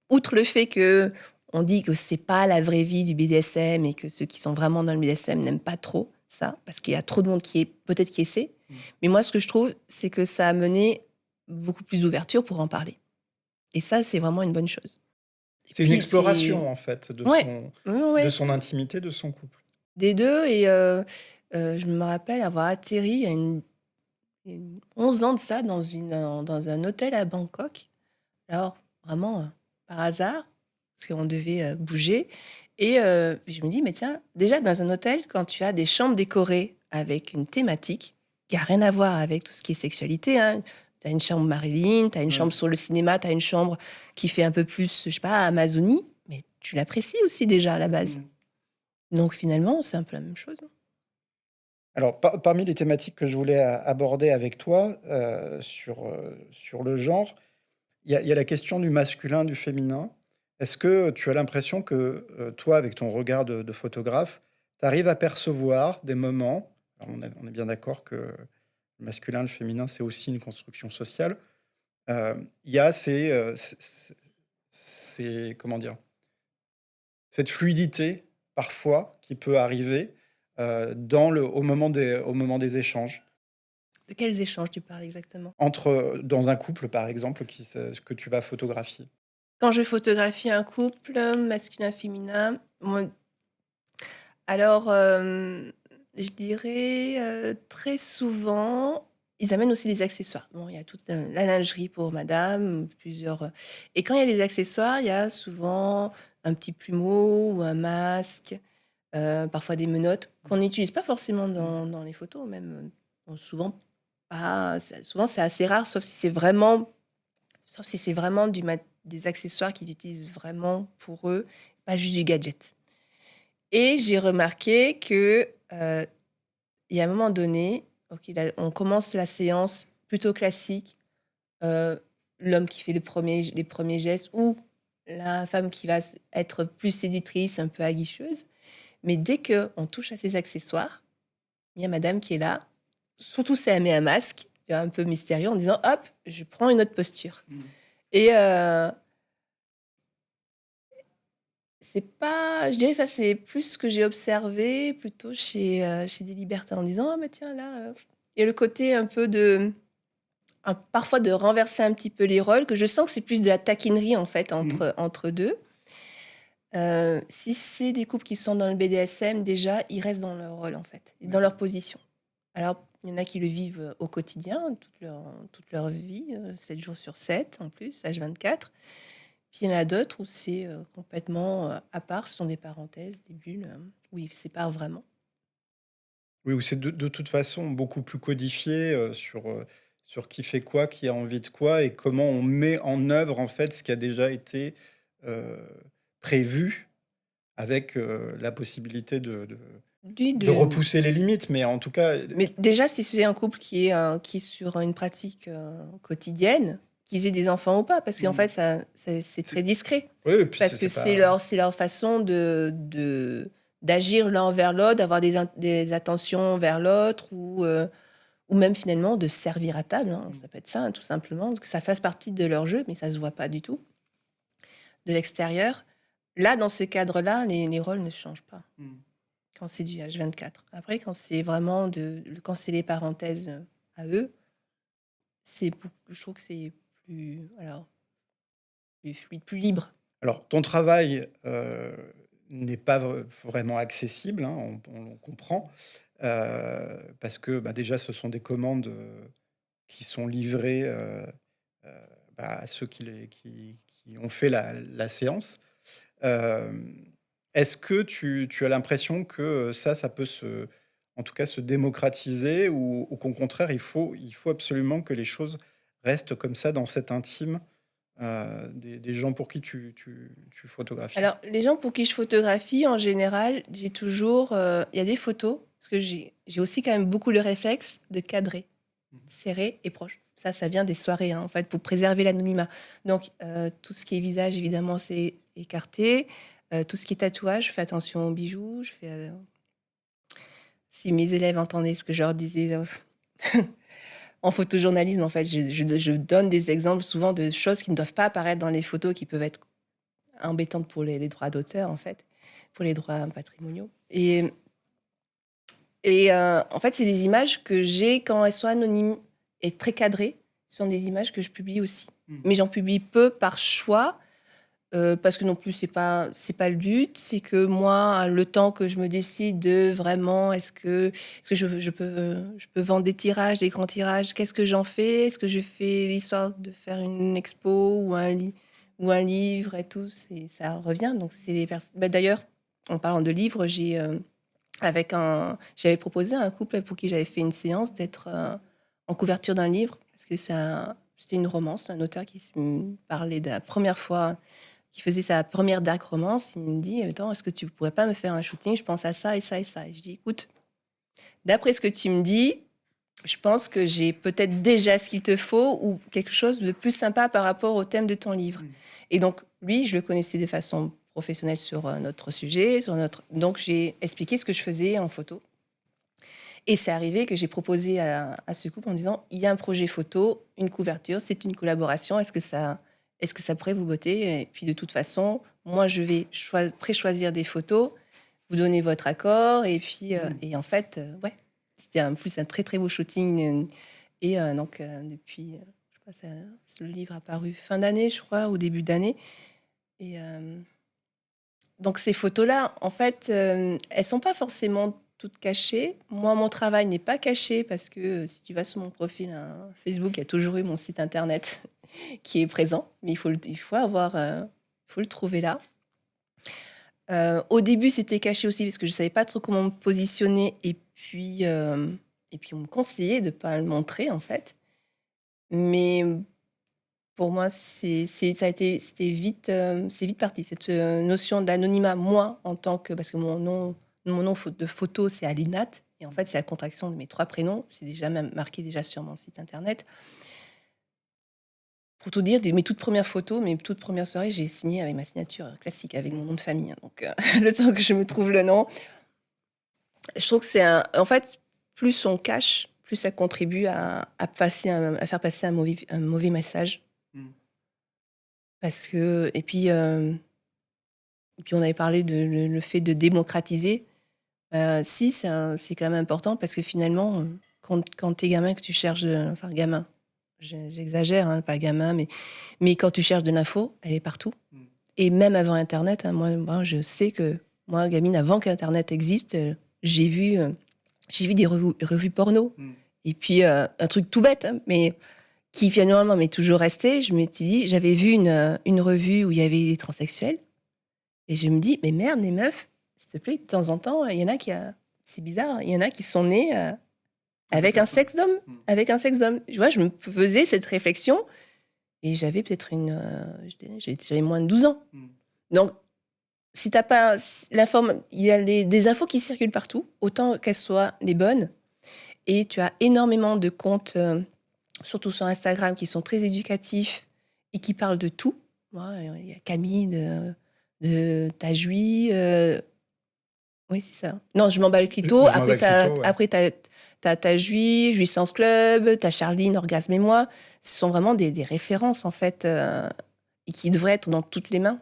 outre le fait que on dit que c'est pas la vraie vie du BDSM et que ceux qui sont vraiment dans le BDSM n'aiment pas trop ça, parce qu'il y a trop de monde peut-être qui essaie. Mmh. Mais moi, ce que je trouve, c'est que ça a mené beaucoup plus d'ouverture pour en parler. Et ça, c'est vraiment une bonne chose. Et C'est une puis, exploration, en fait, ouais, ouais, de ouais, son intimité, de son couple. des deux. Et je me rappelle avoir atterri il y a 11 ans de ça dans un hôtel à Bangkok. Alors, vraiment, par hasard, parce qu'on devait bouger. Et je me dis, mais tiens, déjà dans un hôtel, quand tu as des chambres décorées avec une thématique, qui n'a rien à voir avec tout ce qui est sexualité, hein. Tu as une chambre Marilyn, tu as une Mmh. chambre sur le cinéma, tu as une chambre qui fait un peu plus, je sais pas, Amazonie, mais tu l'apprécies aussi déjà à la base. Mmh. Donc finalement, c'est un peu la même chose. Alors, parmi les thématiques que je voulais aborder avec toi, sur le genre, il y a la question du masculin, du féminin. Est-ce que tu as l'impression que, toi, avec ton regard de photographe, tu arrives à percevoir des moments, alors on est bien d'accord que le masculin, le féminin, c'est aussi une construction sociale. Il y a comment dire? Cette fluidité, parfois, qui peut arriver, au moment des échanges. De quels échanges tu parles exactement? Dans un couple, par exemple, que tu vas photographier. Quand je photographie un couple, masculin-féminin, alors, je dirais, très souvent, ils amènent aussi des accessoires. Bon, il y a toute, la lingerie pour madame, plusieurs, et quand il y a les accessoires, il y a souvent un petit plumeau ou un masque, parfois des menottes qu'on n'utilise pas forcément Mmh. dans les photos même, souvent pas, souvent c'est assez rare, sauf si c'est vraiment des accessoires qu'ils utilisent vraiment pour eux, pas juste du gadget. Et j'ai remarqué que, il y a un moment donné, OK, là, on commence la séance plutôt classique, heu, l'homme qui fait les premiers gestes, ou la femme qui va être plus séductrice, un peu aguicheuse. Mais dès qu'on touche à ces accessoires, il y a madame qui est là, surtout si elle met un masque. un peu mystérieux en disant, hop, je prends une autre posture. Mmh. Et c'est pas, je dirais que ça, c'est plus ce que j'ai observé plutôt chez des libertins en disant, ah, mais tiens, là, il y a le côté un peu parfois de renverser un petit peu les rôles, que je sens que c'est plus de la taquinerie, en fait, Mmh. entre deux. Si c'est des couples qui sont dans le BDSM, déjà, ils restent dans leur rôle, en fait, et dans leur position. Alors, il y en a qui le vivent au quotidien, toute leur vie, 7 jours sur 7, en plus, H24. Puis il y en a d'autres où c'est complètement à part, ce sont des parenthèses, des bulles, où ils se séparent vraiment. Oui, ou c'est de toute façon beaucoup plus codifié, sur qui fait quoi, qui a envie de quoi et comment on met en œuvre, en fait, ce qui a déjà été, heu, prévu avec, la possibilité Du- de de- repousser les limites. Mais en tout cas, Mais déjà, si c'est un couple qui est sur une pratique quotidienne, qu'ils aient des enfants ou pas, parce qu'en mmh, fait, c'est c'est très discret. oui, et puis Parce que c'est c'est pas leur façon d'agir l'un envers l'autre, d'avoir des attentions vers l'autre, ou même finalement de servir à table, hein. mmh, Ça peut être ça, hein, tout simplement, que ça fasse partie de leur jeu, mais ça se voit pas du tout de l'extérieur. Là, dans ce cadre-là, les rôles ne changent pas mmh. quand c'est du H24. Après, quand c'est vraiment quand c'est les parenthèses à eux, je trouve que c'est plus fluide, plus libre. Alors ton travail, n'est pas vraiment accessible, hein, on comprend, parce que, bah, déjà ce sont des commandes, qui sont livrées, heu, bah, à ceux qui ont fait la séance. Hem, Est-ce que tu as l'impression que, ça peut en tout cas se démocratiser ou qu'au contraire il faut absolument que les choses restent comme ça dans cet intime, des gens pour qui tu photographies? Alors, les gens pour qui je photographie, en général, j'ai toujours, il y a des photos, parce que j'ai aussi quand même beaucoup le réflexe de cadrer, Mmh. serré et proche. Ça vient des soirées, hein, en fait, pour préserver l'anonymat. Donc, tout ce qui est visage, évidemment, c'est écarté. Tout ce qui est tatouage, je fais attention aux bijoux. Si mes élèves entendaient ce que je leur disais en photojournalisme, en fait, je donne des exemples souvent de choses qui ne doivent pas apparaître dans les photos, qui peuvent être embêtantes pour les droits d'auteur, en fait, pour les droits patrimoniaux. Et en fait, c'est des images que j'ai quand elles sont anonymes et très cadrées. Ce sont des images que je publie aussi. Mmh. Mais j'en publie peu par choix, parce que non plus, c'est pas le but. C'est que moi, le temps que je me décide de vraiment, est-ce que je peux vendre des tirages, des grands tirages, qu'est-ce que j'en fais? Est-ce que je fais l'histoire de faire une expo ou un livre et tout? Ça revient. Donc, c'est des personnes. D'ailleurs, en parlant de livres, j'avais proposé à un couple pour qui j'avais fait une séance d'être en couverture d'un livre, parce que c'était une romance, un auteur qui me parlait de la première fois, qui faisait sa première dark romance. Il me dit, attends, est-ce que tu pourrais pas me faire un shooting? Je pense à ça et ça et ça. Et je dis, écoute, d'après ce que tu me dis, je pense que j'ai peut-être déjà ce qu'il te faut ou quelque chose de plus sympa par rapport au thème de ton livre. Mmh. Et donc, lui, je le connaissais de façon professionnelle sur notre sujet, donc j'ai expliqué ce que je faisais en photo. Et c'est arrivé que j'ai proposé à ce couple en disant, il y a un projet photo, une couverture, c'est une collaboration, est-ce que ça pourrait vous botter? Et puis de toute façon, moi, je vais pré-choisir des photos, vous donnez votre accord, et puis Mmh. et en fait, ouais, c'était en plus un très très beau shooting. Et donc, depuis, je sais pas, le livre a paru fin d'année, je crois, au début d'année. Et donc ces photos-là, en fait, elles sont pas forcément toutes cachées. Moi, mon travail n'est pas caché parce que si tu vas sur mon profil hein, Facebook, il y a toujours eu mon site internet qui est présent, mais il faut le trouver là. Au début, c'était caché aussi parce que je savais pas trop comment me positionner et puis on me conseillait de pas le montrer en fait. Mais pour moi, c'est vite parti. Cette notion d'anonymat, moi, en tant que, parce que mon nom de photo, c'est Alinat, et en fait, c'est la contraction de mes 3 prénoms. C'est déjà même marqué déjà sur mon site internet. Pour tout dire, mes toutes premières photos, mes toutes premières soirées, j'ai signé avec ma signature classique, avec mon nom de famille, hein. Donc, le temps que je me trouve le nom, je trouve que en fait, plus on cache, plus ça contribue à faire passer un mauvais message. Mmh. Parce que, et puis on avait parlé de le fait de démocratiser. Si, c'est quand même important parce que finalement, quand t'es gamin, que tu cherches, enfin gamin, j'exagère, hein, pas gamin, mais quand tu cherches de l'info, elle est partout. Mmh. Et même avant Internet, hein, moi, je sais que moi, gamine, avant qu'Internet existe, j'ai vu des revues porno. Mmh. Et puis, un truc tout bête, hein, mais qui finalement m'est toujours resté. Je m'étais dit, j'avais vu une revue où il y avait des transsexuels. Et je me dis, mais merde, les meufs, s'il te plaît, de temps en temps, il y en a c'est bizarre, hein, il y en a qui sont nés avec un sexe d'homme. Mmh. Avec un sexe d'homme. Tu vois, je me faisais cette réflexion et j'avais peut-être j'avais moins de 12 ans. Mmh. Donc, si t'as pas il y a des infos qui circulent partout, autant qu'elles soient les bonnes. Et tu as énormément de comptes, surtout sur Instagram, qui sont très éducatifs et qui parlent de tout. Moi, il y a Camille de Tajoui. Oui, c'est ça. Non, je m'en bats le clito. Je m'en bats le clito, ouais. Après, t'as Tajoui, Jouissance Club, t'as Charline, Orgasme et moi. Ce sont vraiment des références, en fait, et qui devraient être dans toutes les mains.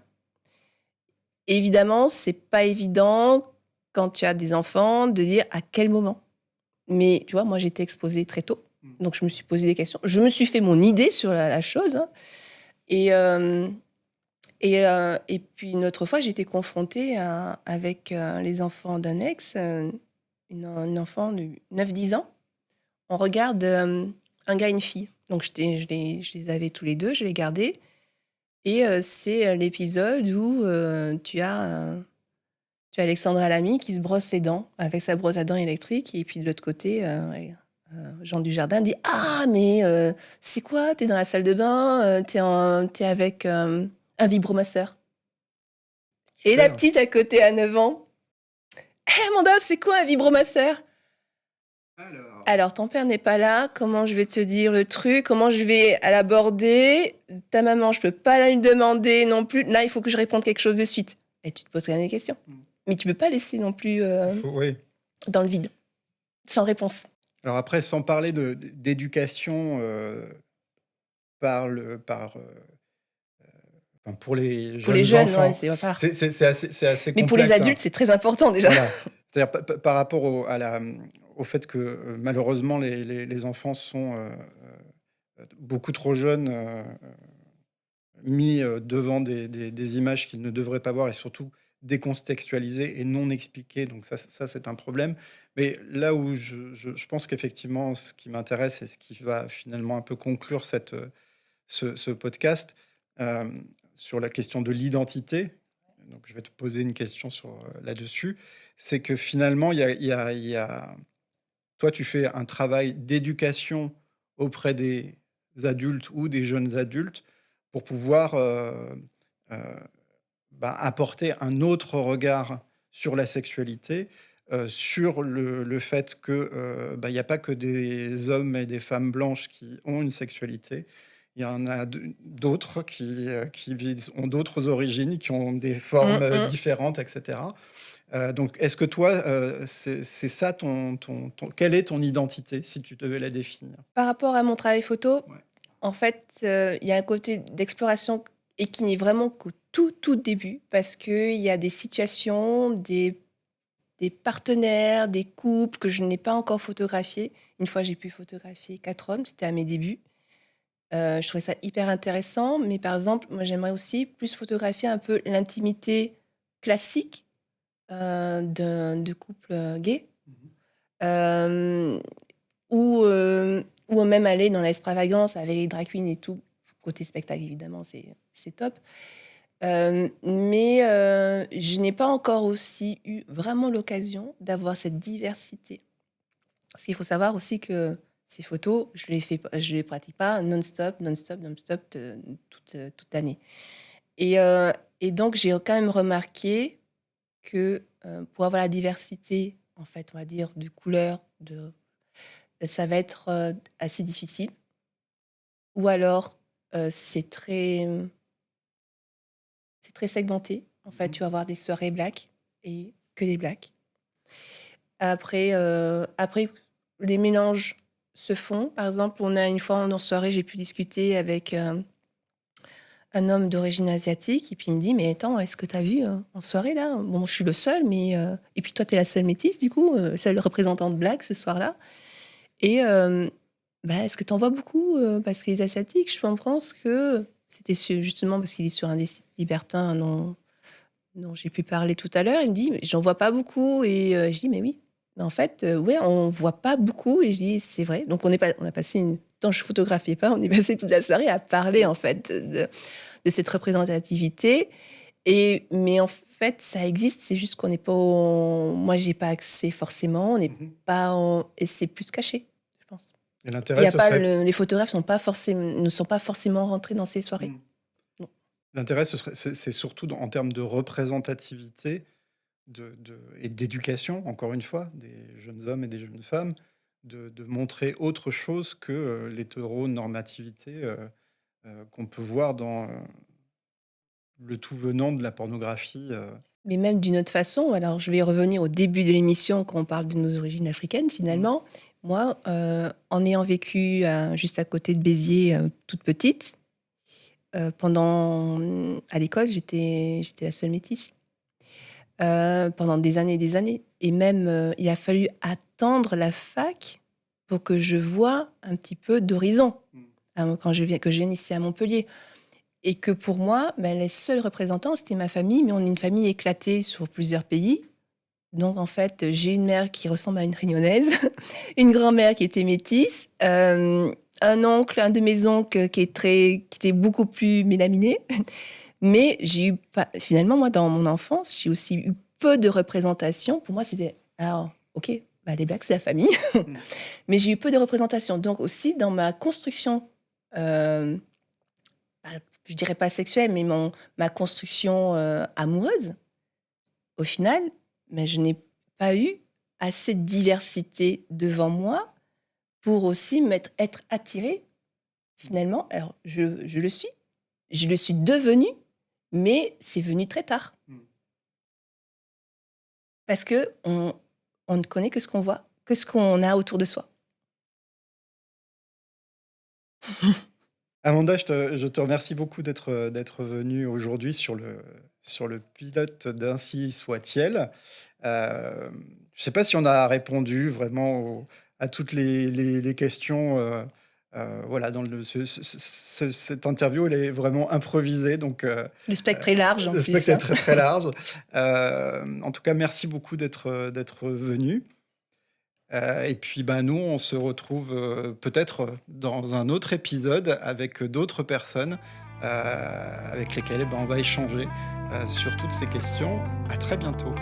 Évidemment, c'est pas évident quand tu as des enfants de dire à quel moment. Mais tu vois, moi, j'ai été exposée très tôt. Donc, je me suis posé des questions. Je me suis fait mon idée sur la chose. Hein. Et puis, une autre fois, j'ai été confrontée avec les enfants d'un ex, une enfant de 9-10 ans. On regarde un gars et une fille. Donc, je les avais tous les deux, je les gardais. Et c'est l'épisode où tu as Alexandra Lamy qui se brosse les dents avec sa brosse à dents électrique. Et puis de l'autre côté, Jean Dujardin dit « Ah, mais c'est quoi? T'es dans la salle de bain, t'es avec un vibromasseur. » Et la Super. petite à côté à 9 ans, « Hé Amanda, c'est quoi un vibromasseur? » Alors, ton père n'est pas là, comment je vais te dire le truc? Comment je vais l'aborder? Ta maman, je peux pas la lui demander non plus. Là, il faut que je réponde quelque chose de suite. Et tu te poses quand même des questions. Mais tu peux pas laisser non plus Oui. dans le vide, sans réponse. Alors après, sans parler d'éducation par enfin, pour les Pour les jeunes jeunes, ouais, enfants, c'est à part. c'est assez Mais pour les complexe. Hein. adultes, c'est très important déjà. Voilà. C'est-à-dire par rapport au fait que malheureusement les enfants sont beaucoup trop jeunes, mis devant des images qu'ils ne devraient pas voir et surtout décontextualisées et non expliquées. Donc ça c'est un problème. Mais là où je pense qu'effectivement, ce qui m'intéresse et ce qui va finalement un peu conclure ce podcast euh, sur la question de l'identité, donc je vais te poser une question là-dessus, c'est que finalement, toi, tu fais un travail d'éducation auprès des adultes ou des jeunes adultes pour pouvoir apporter un autre regard sur la sexualité, sur le fait que il n'y a pas que des hommes et des femmes blanches qui ont une sexualité. Il y en a d'autres qui ont d'autres origines, qui ont des formes différentes, etc. Donc, est-ce que toi, c'est ça quelle est ton identité, si tu devais la définir? Par rapport à mon travail photo, Ouais. en fait, il y a un côté d'exploration et qui n'est vraiment qu'au tout début, parce qu'il y a des situations, des partenaires, des couples que je n'ai pas encore photographiés. Une fois, j'ai pu photographier 4 hommes, c'était à mes débuts. Je trouvais ça hyper intéressant, mais par exemple, moi, j'aimerais aussi plus photographier un peu l'intimité classique de couple gay. Euh, ou même aller dans l'extravagance avec les drag queens et tout. Côté spectacle, évidemment, c'est top. Mais je n'ai pas encore aussi eu vraiment l'occasion d'avoir cette diversité. Parce qu'il faut savoir aussi que ces photos, je les pratique pas non-stop, toute l'année. Et donc, j'ai quand même remarqué que pour avoir la diversité, en fait, on va dire, de couleurs, ça va être assez difficile. Ou alors, c'est très segmenté. En fait, tu vas avoir des soirées black et que des blacks. Après, les mélanges se font. Par exemple, une fois en soirée, j'ai pu discuter avec un homme d'origine asiatique, et puis il me dit, mais attends, est-ce que tu as vu en soirée là? Bon, je suis le seul, mais et puis toi, tu es la seule métisse, du coup, seule représentante black ce soir-là. Et bah, est-ce que tu en vois beaucoup? Parce que les asiatiques, je pense que c'était justement parce qu'il est sur un des sites libertins dont j'ai pu parler tout à l'heure. Il me dit, mais j'en vois pas beaucoup. Et je dis, mais oui. Mais en fait, ouais, on voit pas beaucoup. Et je dis, c'est vrai. Donc on a passé tant je photographiais pas, on est passé toute la soirée à parler en fait de cette représentativité. Mais en fait, ça existe. C'est juste qu'on n'est pas. Moi, j'ai pas accès forcément. On n'est Mhm. pas. Et c'est plus caché, je pense. Et Il l'intérêt, y a ce pas serait... les photographes ne sont pas forcément rentrés dans ces soirées. Mm. Non. L'intérêt, c'est surtout en termes de représentativité et d'éducation, encore une fois, des jeunes hommes et des jeunes femmes, de montrer autre chose que l'hétéronormativité qu'on peut voir dans le tout venant de la pornographie. Mais même d'une autre façon, alors je vais revenir au début de l'émission quand on parle de nos origines africaines Mm. finalement. Moi, en ayant vécu juste à côté de Béziers, toute petite, à l'école, j'étais la seule métisse pendant des années et des années. Et même, il a fallu attendre la fac pour que je voie un petit peu d'horizon Mm. que je vienne ici à Montpellier. Et que pour moi, ben, les seuls représentants, c'était ma famille, mais on est une famille éclatée sur plusieurs pays. Donc, en fait, j'ai une mère qui ressemble à une Réunionnaise, une grand-mère qui était métisse, un de mes oncles qui était beaucoup plus mélaminé. Mais j'ai eu, finalement, moi, dans mon enfance, j'ai aussi eu peu de représentation. Pour moi, c'était, alors, ok, bah, les Blacks, c'est la famille. Mm. Mais j'ai eu peu de représentation. Donc, aussi, dans ma construction, euh, je dirais pas sexuelle, mais ma construction amoureuse, au final, mais je n'ai pas eu assez de diversité devant moi pour aussi être attirée, finalement. Alors, je le suis devenue, mais c'est venu très tard. Mm. Parce que on ne connaît que ce qu'on voit, que ce qu'on a autour de soi. Amanda, je te remercie beaucoup d'être venue aujourd'hui sur le pilote d'Ainsi soit-il. Je ne sais pas si on a répondu vraiment à toutes les questions. Voilà, cette interview, elle est vraiment improvisée, donc Le spectre est large en le plus. spectre est Hein. très très large. En tout cas, merci beaucoup d'être venu. Et puis ben, nous, on se retrouve peut-être dans un autre épisode avec d'autres personnes avec lesquelles ben, on va échanger sur toutes ces questions. À très bientôt.